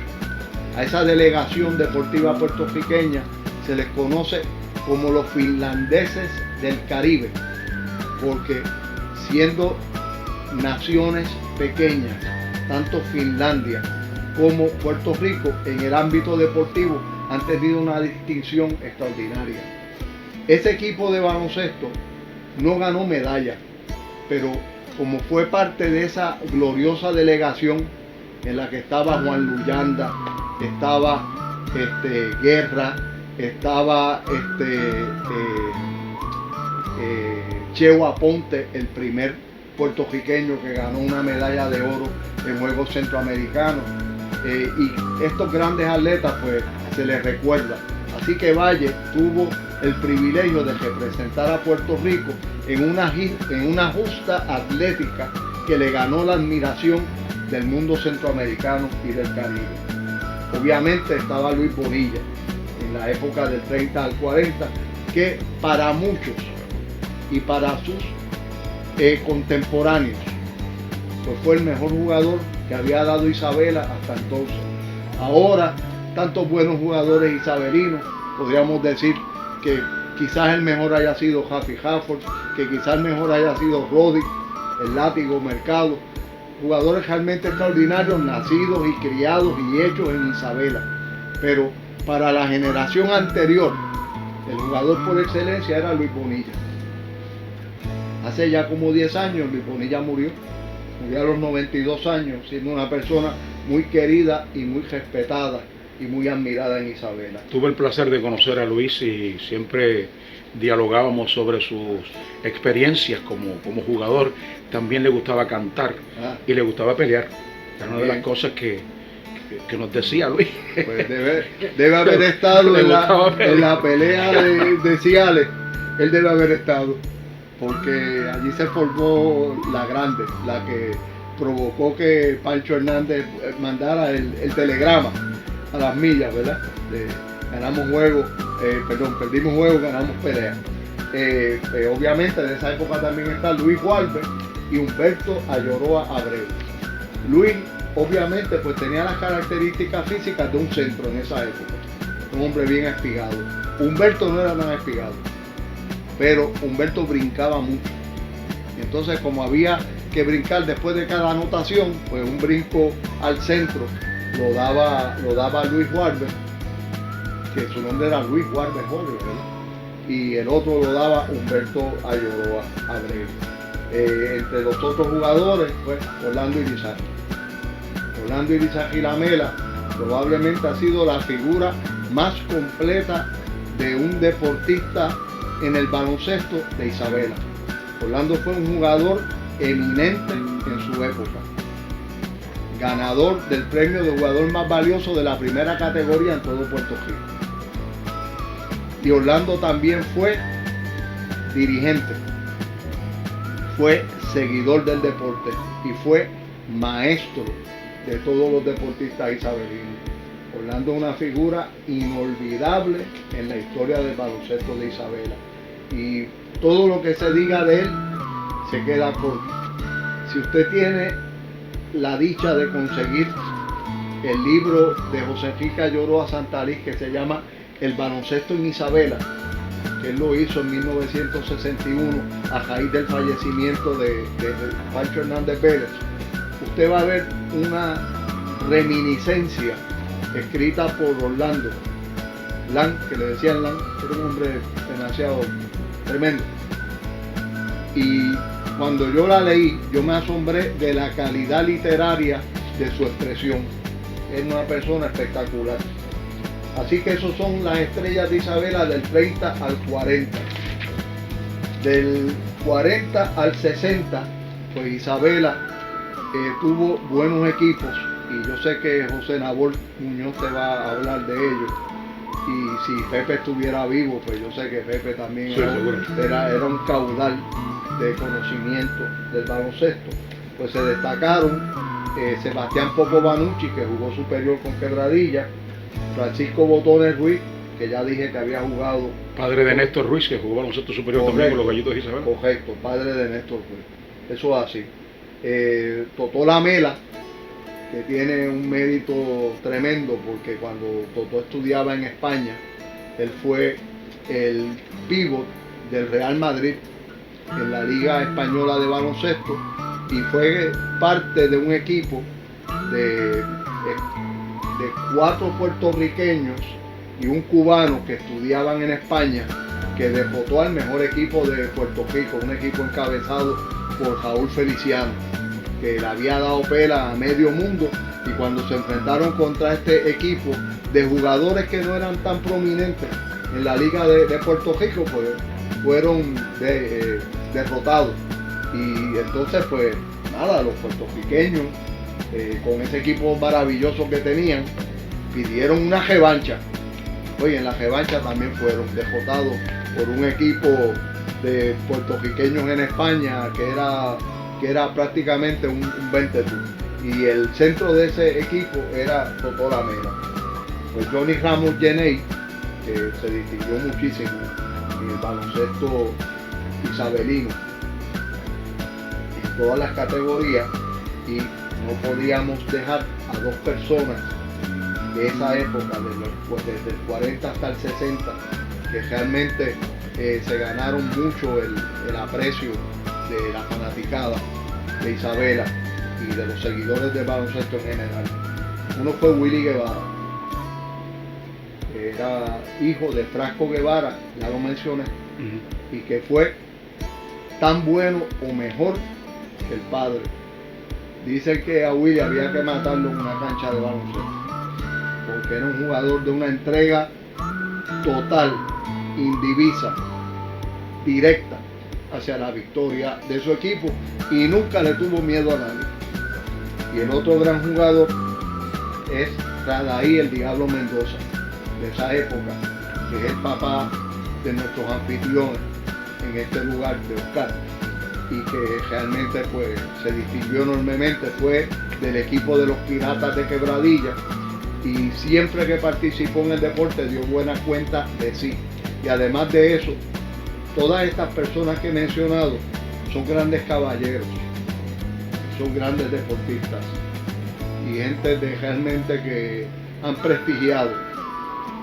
A esa delegación deportiva puertorriqueña se les conoce como los finlandeses del Caribe, porque siendo naciones pequeñas, tanto Finlandia como Puerto Rico en el ámbito deportivo han tenido una distinción extraordinaria. Ese equipo de baloncesto no ganó medalla, pero como fue parte de esa gloriosa delegación en la que estaba Juan Luyanda, estaba Guerra, estaba Cheo Aponte, el primer puertorriqueño que ganó una medalla de oro en Juegos Centroamericanos, y estos grandes atletas pues se les recuerda. Así que Valle tuvo el privilegio de representar a Puerto Rico en una justa atlética que le ganó la admiración del mundo centroamericano y del Caribe. Obviamente estaba Luis Bonilla en la época del 30 al 40, que para muchos y para sus contemporáneos pues fue el mejor jugador que había dado Isabela hasta entonces. Ahora, tantos buenos jugadores isabelinos, podríamos decir que quizás el mejor haya sido Happy Hafford, que quizás el mejor haya sido Roddy, el Látigo Mercado, jugadores realmente extraordinarios, nacidos y criados y hechos en Isabela. Pero para la generación anterior, el jugador por excelencia era Luis Bonilla. Hace ya como 10 años Luis Bonilla murió a los 92 años, siendo una persona muy querida y muy respetada y muy admirada en Isabela. Tuve el placer de conocer a Luis y siempre dialogábamos sobre sus experiencias como jugador. También le gustaba cantar y le gustaba pelear. Era una de las cosas que nos decía Luis. Pues debe haber estado en la pelea de Ciales. Él debe haber estado, porque allí se formó la grande, la que provocó que Pancho Hernández mandara el telegrama a las millas, ¿verdad? Ganamos juego, perdimos juego, ganamos pelea. Obviamente en esa época también está Luis Gualber y Humberto Ayoroa Abreu. Luis obviamente pues tenía las características físicas de un centro en esa época, un hombre bien espigado. Humberto no era tan espigado, pero Humberto brincaba mucho. Y entonces, como había que brincar después de cada anotación, pues un brinco al centro lo daba Luis Guarber, que su nombre era Luis Guarber Jorge, ¿verdad? Y el otro lo daba Humberto Ayoroa Abreu. Entre los otros jugadores, pues Orlando Irizarry. Orlando Irizarry Lamela probablemente ha sido la figura más completa de un deportista en el baloncesto de Isabela. Orlando fue un jugador eminente en su época, ganador del premio de jugador más valioso de la primera categoría en todo Puerto Rico. Y Orlando también fue dirigente, fue seguidor del deporte y fue maestro de todos los deportistas isabelinos. Orlando es una figura inolvidable en la historia del baloncesto de Isabela. Y todo lo que se diga de él se queda corto. Si usted tiene la dicha de conseguir el libro de José Enrique Ayoroa Santaliz que se llama El baloncesto en Isabela, que él lo hizo en 1961 a raíz del fallecimiento de Pancho Hernández Vélez, usted va a ver una reminiscencia escrita por Orlando Lan, que le decían Lan, que era un hombre demasiado tremendo. Y cuando yo la leí, yo me asombré de la calidad literaria de su expresión. Es una persona espectacular. Así que esos son las estrellas de Isabela del 30 al 40. Del 40 al 60, pues Isabela tuvo buenos equipos, y yo sé que José Nabor Muñoz te va a hablar de ellos. Y si Pepe estuviera vivo, pues yo sé que Pepe también era un caudal de conocimiento del baloncesto. Pues se destacaron Sebastián Popo Banucci, que jugó superior con Quebradilla, Francisco Botones Ruiz, que ya dije que había jugado. Padre de Néstor Ruiz, que jugó baloncesto superior también con los Gallitos de Isabela. Correcto, padre de Néstor Ruiz. Eso es así. Totó Lamela, que tiene un mérito tremendo, porque cuando Totó estudiaba en España, él fue el pívot del Real Madrid en la Liga Española de Baloncesto y fue parte de un equipo de 4 puertorriqueños y un cubano que estudiaban en España, que derrotó al mejor equipo de Puerto Rico, un equipo encabezado por Raúl Feliciano, que le había dado pela a medio mundo. Y cuando se enfrentaron contra este equipo de jugadores que no eran tan prominentes en la liga de Puerto Rico, pues fueron derrotados. Y entonces pues nada, los puertorriqueños con ese equipo maravilloso que tenían, pidieron una revancha. Oye, en la revancha también fueron derrotados por un equipo de puertorriqueños en España que era prácticamente un 20-tú. Y el centro de ese equipo era Totó Lamela. Pues Johnny Ramos Jeney, que se distinguió muchísimo en el baloncesto isabelino, en todas las categorías, y no podíamos dejar a dos personas de esa época, desde el 40 hasta el 60, que realmente se ganaron mucho el aprecio de la fanaticada de Isabela y de los seguidores del baloncesto en general. Uno fue Willy Guevara, que era hijo de Frasco Guevara, ya lo mencioné, y que fue tan bueno o mejor que el padre. Dicen que a Willy había que matarlo en una cancha de baloncesto, porque era un jugador de una entrega total, indivisa, directa hacia la victoria de su equipo, y nunca le tuvo miedo a nadie. Y el otro gran jugador es Radaí el Diablo Mendoza, de esa época, que es el papá de nuestros anfitriones en este lugar de Oscar, y que realmente pues se distinguió enormemente. Fue del equipo de los Piratas de Quebradilla, y siempre que participó en el deporte dio buena cuenta de sí. Y además de eso, todas estas personas que he mencionado son grandes caballeros, son grandes deportistas y gente realmente que han prestigiado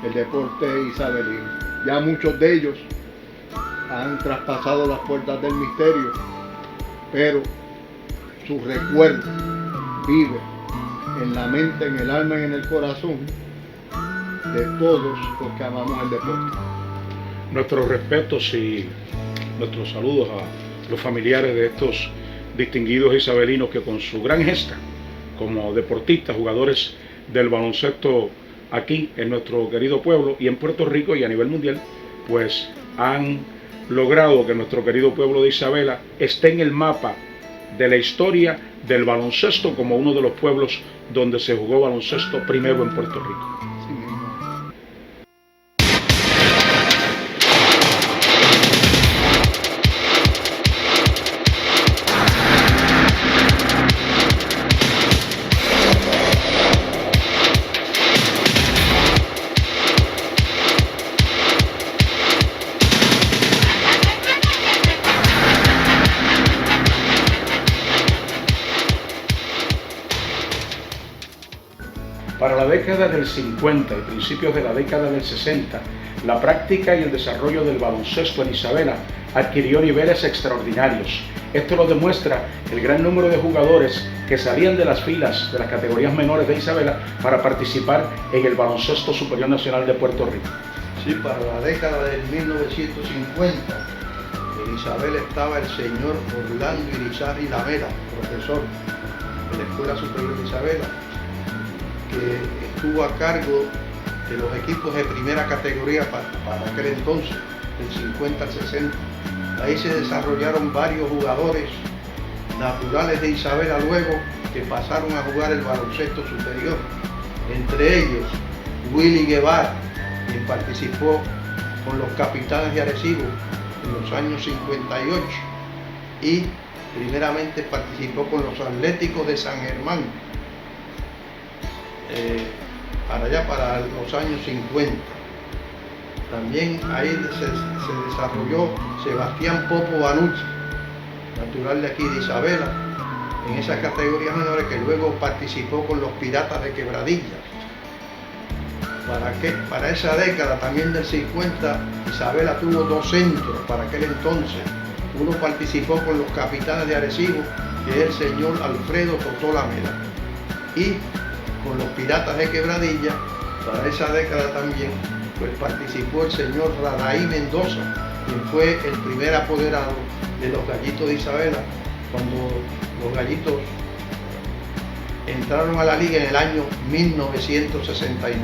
el deporte isabelino. Ya muchos de ellos han traspasado las puertas del misterio, pero su recuerdo vive en la mente, en el alma y en el corazón de todos los que amamos el deporte. Nuestros respetos y nuestros saludos a los familiares de estos distinguidos isabelinos que con su gran gesta como deportistas, jugadores del baloncesto aquí en nuestro querido pueblo y en Puerto Rico y a nivel mundial, pues han logrado que nuestro querido pueblo de Isabela esté en el mapa de la historia del baloncesto como uno de los pueblos donde se jugó baloncesto primero en Puerto Rico. Sí, mismo. Para la década del 50 y principios de la década del 60, la práctica y el desarrollo del baloncesto en Isabela adquirió niveles extraordinarios. Esto lo demuestra el gran número de jugadores que salían de las filas de las categorías menores de Isabela para participar en el baloncesto superior nacional de Puerto Rico. Sí, para la década del 1950, en Isabela estaba el señor Orlando Irizarry Lamela, profesor de la Escuela Superior de Isabela, que estuvo a cargo de los equipos de primera categoría para aquel entonces, del 50 al 60. Ahí se desarrollaron varios jugadores naturales de Isabela luego que pasaron a jugar el baloncesto superior. Entre ellos, Willy Guevara, quien participó con los Capitanes de Arecibo en los años 58 y primeramente participó con los Atléticos de San Germán para los años 50. También ahí se desarrolló Sebastián Popo Banucci, natural de aquí de Isabela, en esas categorías menores, que luego participó con los Piratas de Quebradilla. Para esa década también del 50, Isabela tuvo dos centros para aquel entonces. Uno participó con los Capitanes de Arecibo, que es el señor Alfredo Totó Lamela, y con los Piratas de Quebradilla, para esa década también, pues participó el señor Radaí Mendoza, quien fue el primer apoderado de los Gallitos de Isabela, cuando los Gallitos entraron a la liga en el año 1969.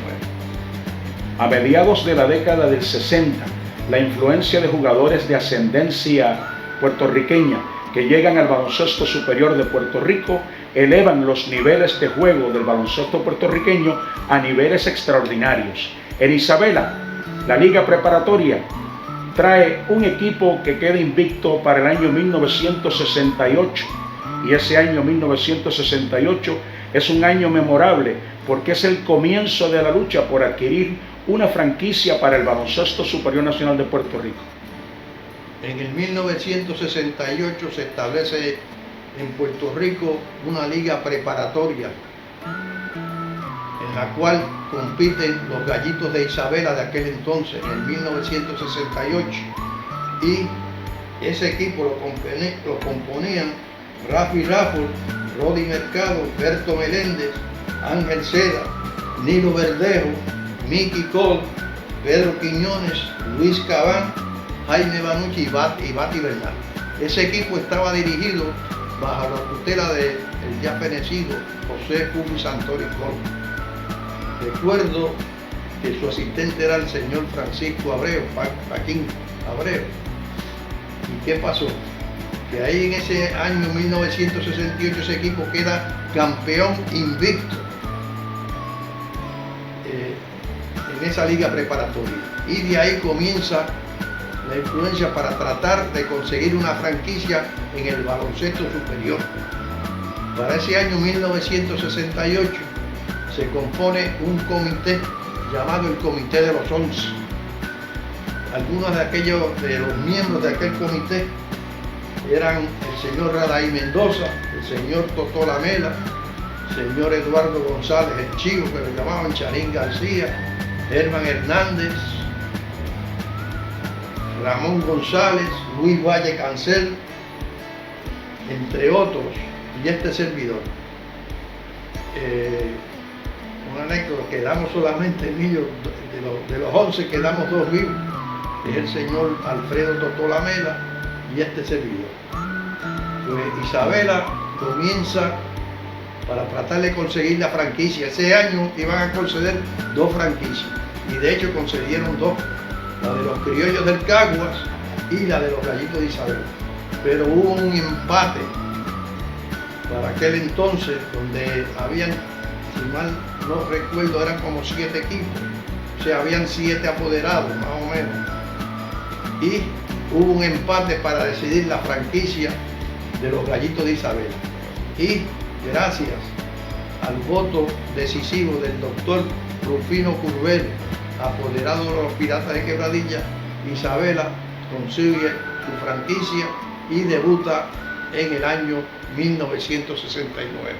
A mediados de la década del 60, la influencia de jugadores de ascendencia puertorriqueña que llegan al baloncesto superior de Puerto Rico elevan los niveles de juego del baloncesto puertorriqueño a niveles extraordinarios. En Isabela, la liga preparatoria trae un equipo que queda invicto para el año 1968, y ese año 1968 es un año memorable porque es el comienzo de la lucha por adquirir una franquicia para el baloncesto superior nacional de Puerto Rico. En el 1968 se establece en Puerto Rico una liga preparatoria en la cual compiten los Gallitos de Isabela de aquel entonces, en el 1968, y ese equipo lo componían Rafi Rafford, Rodi Mercado, Berto Meléndez, Ángel Seda, Nilo Verdejo, Mickey Cole, Pedro Quiñones, Luis Cabán, Jaime Banucci y Bati Bernal. Ese equipo estaba dirigido bajo la tutela del ya fenecido José Fubi Santori Cole. Recuerdo que su asistente era el señor Francisco Abreu, Paquín Abreu. ¿Y qué pasó? Que ahí en ese año 1968 ese equipo queda campeón invicto en esa liga preparatoria. Y de ahí comienza la influencia para tratar de conseguir una franquicia en el baloncesto superior. Para ese año 1968 se compone un comité llamado el Comité de los 11. Algunos de los miembros de aquel comité eran el señor Radaí Mendoza, el señor Totó Lamela, el señor Eduardo González, el Chivo, que lo llamaban Charín García, Germán Hernández, Ramón González, Luis Valle Cancel, entre otros, y este servidor. Una anécdota, quedamos solamente niños, de los 11 quedamos 2 vivos, que es el señor Alfredo Totó Lamela y este servidor. Pues Isabela comienza para tratar de conseguir la franquicia. Ese año iban a conceder 2 franquicias, y de hecho concedieron 2, la de los Criollos del Caguas y la de los Gallitos de Isabela. Pero hubo un empate para aquel entonces, donde habían, si mal no recuerdo, eran como 7 equipos, o sea, habían 7 apoderados más o menos, y hubo un empate para decidir la franquicia de los Gallitos de Isabela. Y gracias al voto decisivo del doctor Rufino Curbelo, apoderado de los Piratas de Quebradilla, Isabela consigue su franquicia y debuta en el año 1969.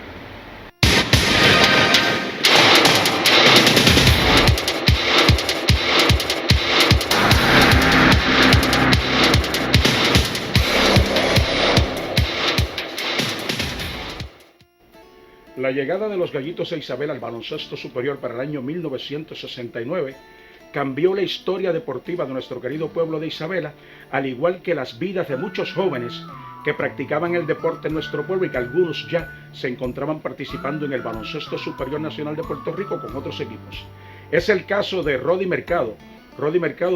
La llegada de los Gallitos de Isabela al baloncesto superior para el año 1969 cambió la historia deportiva de nuestro querido pueblo de Isabela, al igual que las vidas de muchos jóvenes que practicaban el deporte en nuestro pueblo y que algunos ya se encontraban participando en el baloncesto superior nacional de Puerto Rico con otros equipos. Es el caso de Rodi Mercado,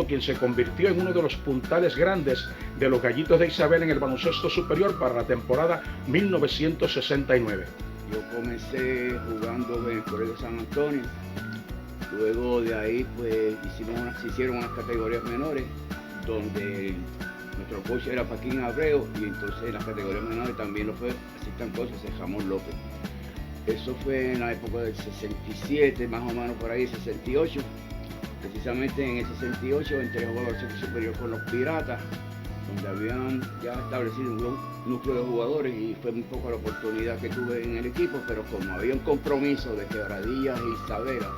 quien se convirtió en uno de los puntales grandes de los Gallitos de Isabela en el baloncesto superior para la temporada 1969. Yo comencé jugando en el Colegio San Antonio, luego de ahí pues se hicieron unas categorías menores donde nuestro coach era Paquín Abreu, y entonces en las categorías menores también lo fue asistente coach Jamón López. Eso fue en la época del 67, más o menos por ahí, 68. Precisamente en el 68 entré a jugar al baloncesto superior con los Piratas, donde habían ya establecido un núcleo de jugadores, y fue un poco la oportunidad que tuve en el equipo, pero como había un compromiso de Quebradillas e Isabela,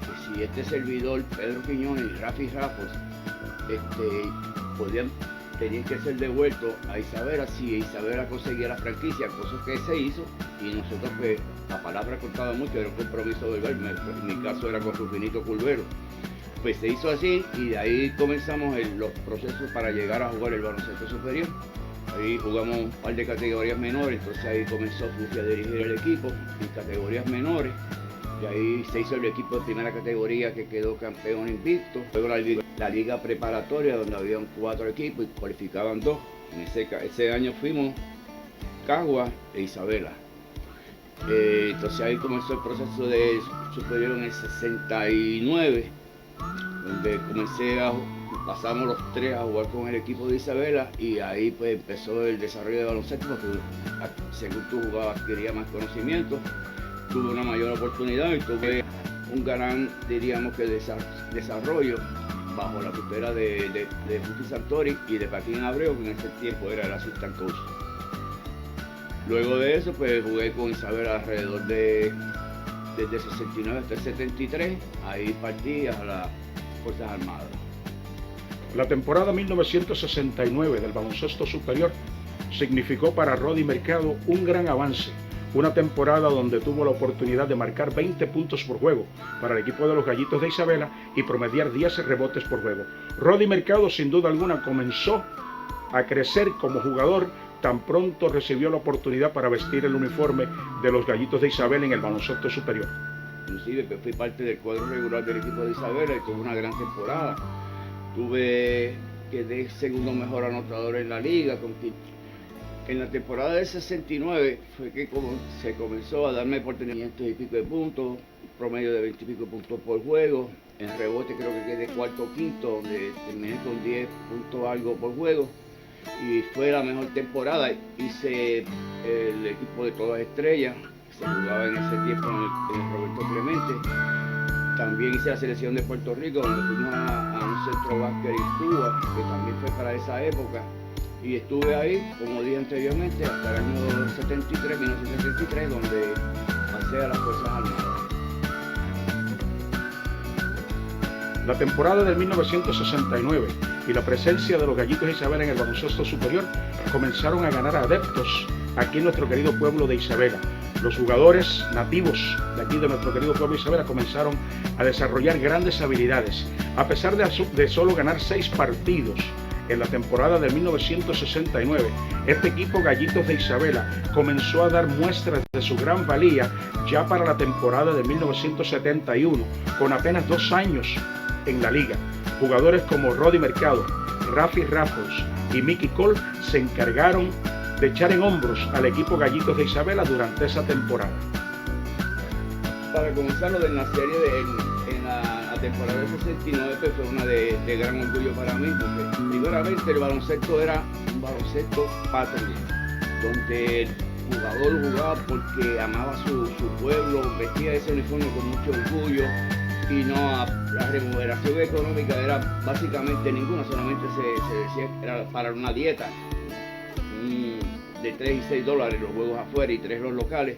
que si este servidor, Pedro Quiñones y Rafi Rafford, tenían que ser devueltos a Isabela si Isabela conseguía la franquicia, cosa que se hizo, y nosotros pues la palabra contaba mucho, era un compromiso verbal, en mi caso era con Rufinito Curbelo. Pues se hizo así, y de ahí comenzamos los procesos para llegar a jugar el baloncesto superior. Ahí jugamos un par de categorías menores, entonces ahí comenzó Fufi a dirigir el equipo en categorías menores, y ahí se hizo el equipo de primera categoría que quedó campeón invicto. Luego la liga preparatoria, donde habían 4 equipos y cualificaban 2. En ese año fuimos Caguas e Isabela. Entonces ahí comenzó el proceso de superior en el 69, donde pasamos los tres a jugar con el equipo de Isabela, y ahí pues empezó el desarrollo de baloncesto, porque según tú jugabas adquiría más conocimiento, tuve una mayor oportunidad y tuve un gran, diríamos que desarrollo bajo la tutela de Futi Santori y de Paquín Abreu, que en ese tiempo era el assistant coach. Luego de eso pues jugué con Isabela alrededor desde 69 hasta el 73, ahí partí a las Fuerzas Armadas. La temporada 1969 del baloncesto superior significó para Rody Mercado un gran avance. Una temporada donde tuvo la oportunidad de marcar 20 puntos por juego para el equipo de los Gallitos de Isabela y promediar 10 rebotes por juego. Rody Mercado sin duda alguna comenzó a crecer como jugador tan pronto recibió la oportunidad para vestir el uniforme de los Gallitos de Isabela en el baloncesto superior. Inclusive que fui parte del cuadro regular del equipo de Isabela y tuve una gran temporada. Quedé segundo mejor anotador en la liga. En la temporada del 69 fue que se comenzó a darme oportunidades, 500 y pico de puntos, promedio de 20 y pico puntos por juego. En rebote creo que quedé cuarto o quinto, donde terminé con 10 puntos algo por juego. Y fue la mejor temporada. Hice el equipo de todas estrellas, que se jugaba en ese tiempo en el Roberto Clemente. También hice la selección de Puerto Rico, donde fuimos a un centro básquet en Cuba, que también fue para esa época. Y estuve ahí, como dije anteriormente, hasta el año 1973, donde pasé a las Fuerzas Armadas. La temporada del 1969 y la presencia de los Gallitos de Isabela en el baloncesto superior comenzaron a ganar adeptos aquí en nuestro querido pueblo de Isabela. Los jugadores nativos de aquí de nuestro querido pueblo de Isabela comenzaron a desarrollar grandes habilidades. A pesar de solo ganar 6 partidos en la temporada de 1969, este equipo Gallitos de Isabela comenzó a dar muestras de su gran valía ya para la temporada de 1971, con apenas 2 años en la liga. Jugadores como Rody Mercado, Rafi Raffles y Mickey Cole se encargaron de echar en hombros al equipo Gallitos de Isabela durante esa temporada. Para comenzar, lo de la serie en la temporada del 69 pues, fue una de gran orgullo para mí, porque primeramente el baloncesto era un baloncesto patrio, donde el jugador jugaba porque amaba su pueblo, vestía ese uniforme con mucho orgullo, y no, la remuneración económica era básicamente ninguna, solamente se decía que era para una dieta de 3 y 6 dólares los juegos afuera y 3 los locales.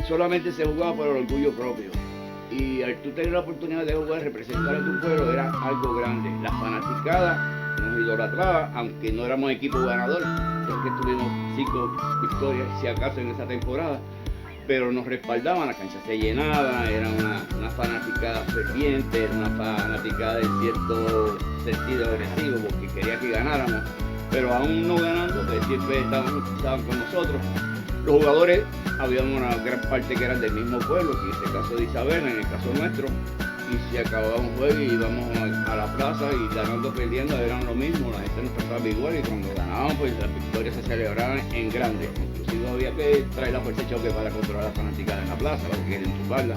Solamente se jugaba por el orgullo propio, y al tú tener la oportunidad de jugar, representar a tu pueblo, era algo grande. La fanaticada nos idolatraba, aunque no éramos equipo ganador, porque tuvimos 5 victorias si acaso en esa temporada, pero nos respaldaban, la cancha se llenaba, era una fanaticada ferviente, era una fanaticada en cierto sentido agresivo, porque quería que ganáramos, pero aún no ganando, pues siempre estaban con nosotros. Los jugadores, había una gran parte que eran del mismo pueblo, que en este caso de Isabela, en el caso nuestro, y si acababa un juego y íbamos a la plaza y ganando o perdiendo eran lo mismo, la gente nos trataba igual, y cuando ganábamos pues las victorias se celebraban en grande. Inclusive había que traer la fuerza de choque para controlar a la fanaticada en la plaza, para que querían tumbarla.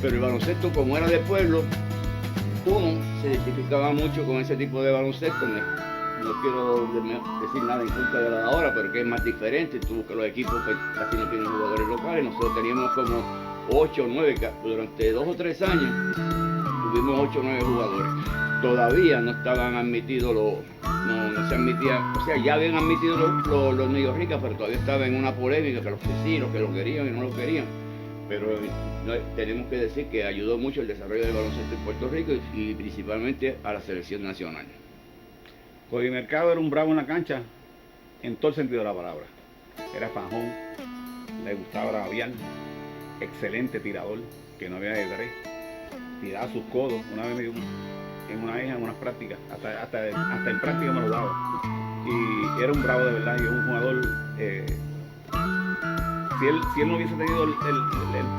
Pero el baloncesto, como era de pueblo, uno se identificaba mucho con ese tipo de baloncesto. No quiero decir nada en contra de la de ahora, pero que es más diferente. Tuvo que los equipos pues, casi no tienen jugadores locales. Nosotros teníamos como 8 o 9, durante 2 o 3 años tuvimos 8 o 9 jugadores. Todavía no estaban admitidos no se admitía, o sea, ya habían admitido los New Ricas, pero todavía estaba en una polémica, que los que sí, los que lo querían y no lo querían. Pero tenemos que decir que ayudó mucho el desarrollo del baloncesto en Puerto Rico y principalmente a la selección nacional. Rody Mercado era un bravo en la cancha en todo el sentido de la palabra. Era fajón, le gustaba braviar, excelente tirador, que no había de 3, tiraba sus codos. Una vez me dio en unas prácticas, hasta en práctica me lo daba. Y era un bravo de verdad, y un jugador, si él no hubiese tenido el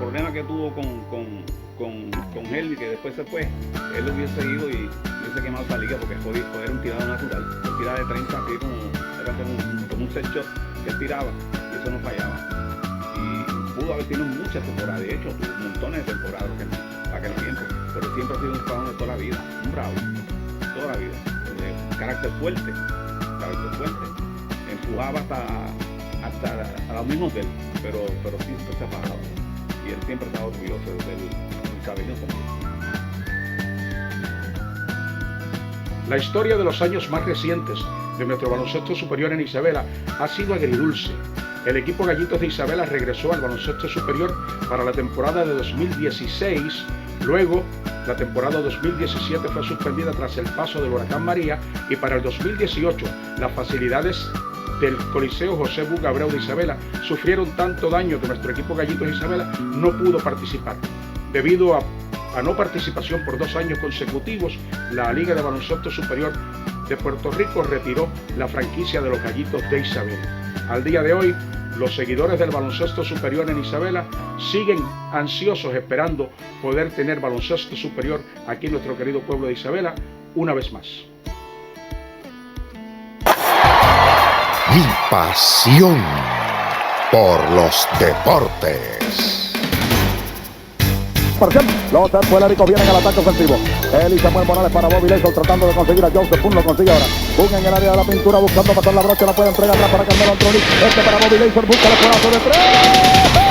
problema que tuvo con Helvi, que después se fue, él hubiese seguido y hubiese quemado esa liga, porque era un tirador natural. Él tiraba de 30 así era como un set shot que él tiraba, y eso no fallaba. Y pudo haber tenido muchas temporadas, de hecho, tuvo montones de temporadas para aquel tiempo, pero siempre ha sido un jugador de toda la vida, un bravo, toda la vida, de carácter fuerte, empujaba hasta a los mismos de él, pero siempre se paraba, y él siempre estaba orgulloso del Isabelino también. La historia de los años más recientes de nuestro baloncesto superior en Isabela ha sido agridulce. El equipo Gallitos de Isabela regresó al baloncesto superior para la temporada de 2016, luego la temporada 2017 fue suspendida tras el paso del huracán María y para el 2018 las facilidades del Coliseo José Buga Abreu de Isabela sufrieron tanto daño que nuestro equipo Gallitos de Isabela no pudo participar. Debido a no participación por 2 años consecutivos, la Liga de Baloncesto Superior de Puerto Rico retiró la franquicia de los Gallitos de Isabela. Al día de hoy, los seguidores del baloncesto superior en Isabela siguen ansiosos esperando poder tener baloncesto superior aquí en nuestro querido pueblo de Isabela una vez más. Mi pasión por los deportes. Los puertorriqueños vienen al ataque ofensivo. Eli Samuel Morales para Bobby Layson tratando de conseguir a Joseph Pun, lo consigue ahora. Pun en el área de la pintura buscando pasar la brocha, la puede entregar atrás para Carmelo Anthony. Para Bobby Layson, busca el corazón de 3.